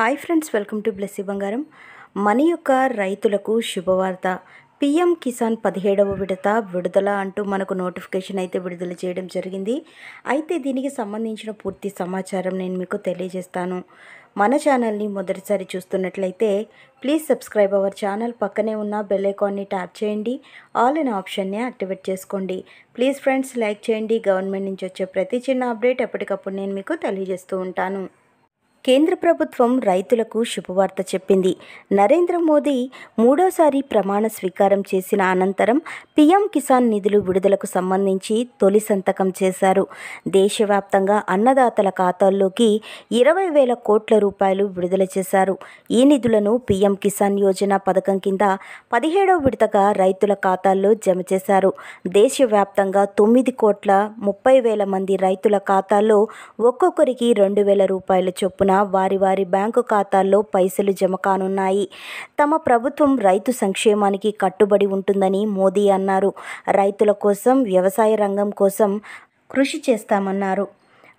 Hi friends, welcome to Blessy బంగారం. మన యొక్క రైతులకు శుభవార్త. పీఎం కిసాన్ 17వ విడత విడుదల అంటూ మనకు నోటిఫికేషన్ అయితే విడుదల చేయడం జరిగింది. అయితే దీనికి సంబంధించిన పూర్తి సమాచారం నేను మీకు తెలియజేస్తాను. మన ఛానల్ని మొదటిసారి చూస్తున్నట్లయితే ప్లీజ్ సబ్స్క్రైబ్ అవర్ ఛానల్. పక్కనే ఉన్న బెల్ ఐకాన్ని ట్యాప్ చేయండి. ఆల్ అనే ఆప్షన్ని యాక్టివేట్ చేసుకోండి. ప్లీజ్ ఫ్రెండ్స్ లైక్ చేయండి. గవర్నమెంట్ నుంచి వచ్చే ప్రతి చిన్న అప్డేట్ ఎప్పటికప్పుడు నేను మీకు తెలియజేస్తూ ఉంటాను. కేంద్ర ప్రభుత్వం రైతులకు శుభవార్త చెప్పింది. నరేంద్ర మోదీ మూడోసారి ప్రమాణ స్వీకారం చేసిన అనంతరం పీఎం కిసాన్ నిధులు విడుదలకు సంబంధించి తొలి సంతకం చేశారు. దేశవ్యాప్తంగా అన్నదాతల ఖాతాల్లోకి 20,000 కోట్ల రూపాయలు విడుదల చేశారు. ఈ నిధులను పీఎం కిసాన్ యోజన పథకం కింద 17వ విడతగా రైతుల ఖాతాల్లో జమ చేశారు. దేశవ్యాప్తంగా 9,30,00,000 మంది రైతుల ఖాతాల్లో ఒక్కొక్కరికి 2,000 రూపాయల చొప్పున వారి బ్యాంకు ఖాతాల్లో పైసలు జమ కానున్నాయి. తమ ప్రభుత్వం రైతు సంక్షేమానికి కట్టుబడి ఉంటుందని మోదీ అన్నారు. రైతుల కోసం, వ్యవసాయ రంగం కోసం కృషి చేస్తామన్నారు.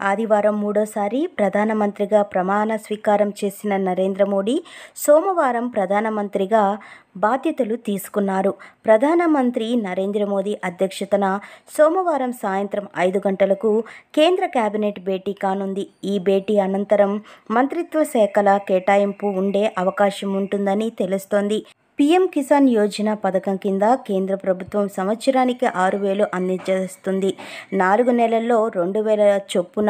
ఆదివారం మూడోసారి ప్రధానమంత్రిగా ప్రమాణ స్వీకారం చేసిన నరేంద్ర మోడీ సోమవారం ప్రధానమంత్రిగా బాధ్యతలు తీసుకున్నారు. ప్రధానమంత్రి నరేంద్ర మోదీ అధ్యక్షతన సోమవారం సాయంత్రం 5 గంటలకు కేంద్ర కేబినెట్ భేటీ కానుంది. ఈ భేటీ అనంతరం మంత్రిత్వ శాఖల కేటాయింపు ఉండే అవకాశం ఉంటుందని తెలుస్తోంది. పీఎం కిసాన్ యోజన పథకం కింద కేంద్ర ప్రభుత్వం సంవత్సరానికి 6,000 అందజేస్తుంది. 4 నెలల్లో 2,000 చొప్పున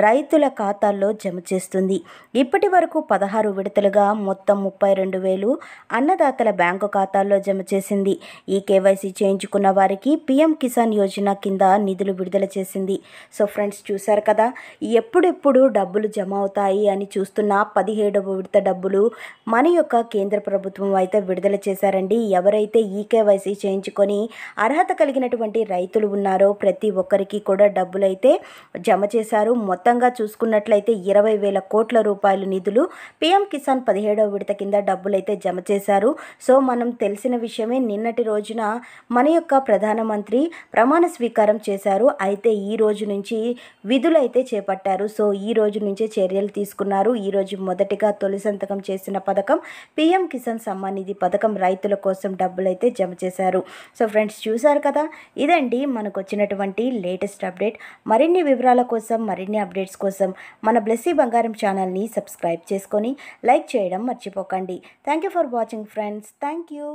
రైతుల ఖాతాల్లో జమ చేస్తుంది. ఇప్పటి వరకు 16 విడతలుగా మొత్తం 32,000 అన్నదాతల బ్యాంకు ఖాతాల్లో జమ చేసింది. ఈ కేవైసీ చేయించుకున్న వారికి పీఎం కిసాన్ యోజన కింద నిధులు విడుదల చేసింది. సో ఫ్రెండ్స్, చూశారు కదా, ఎప్పుడెప్పుడు డబ్బులు జమ అవుతాయి అని చూస్తున్న 17వ విడత డబ్బులు మన యొక్క కేంద్ర ప్రభుత్వం అయితే విడుదల చేశారండి. ఎవరైతే ఈ కేవైసీ చేయించుకొని అర్హత కలిగినటువంటి రైతులు ఉన్నారో ప్రతి ఒక్కరికి కూడా డబ్బులైతే జమ చేశారు. మొత్తంగా చూసుకున్నట్లయితే 20,000 కోట్ల రూపాయల నిధులు పీఎం కిసాన్ 17వ విడత కింద డబ్బులైతే జమ చేశారు. సో మనం తెలిసిన విషయమే, నిన్నటి రోజున మన యొక్క ప్రధానమంత్రి ప్రమాణ స్వీకారం చేశారు. అయితే ఈ రోజు నుంచి విధులు అయితే చేపట్టారు. సో ఈ రోజు నుంచే చర్యలు తీసుకున్నారు. ఈ రోజు మొదటిగా తొలి సంతకం చేసిన పథకం పీఎం కిసాన్ సమ్మాన్ నిధి పథకం. రైతుల కోసం డబ్బులైతే జమ చేశారు. సో ఫ్రెండ్స్, చూశారు కదా, ఇదండి మనకు వచ్చినటువంటి లేటెస్ట్ అప్డేట్. మరిన్ని వివరాల కోసం, మరిన్ని అప్డేట్స్ కోసం మన బ్లెస్సీ బంగారం ఛానల్ని సబ్స్క్రైబ్ చేసుకొని లైక్ చేయడం మర్చిపోకండి. Thank you for watching friends. Thank you.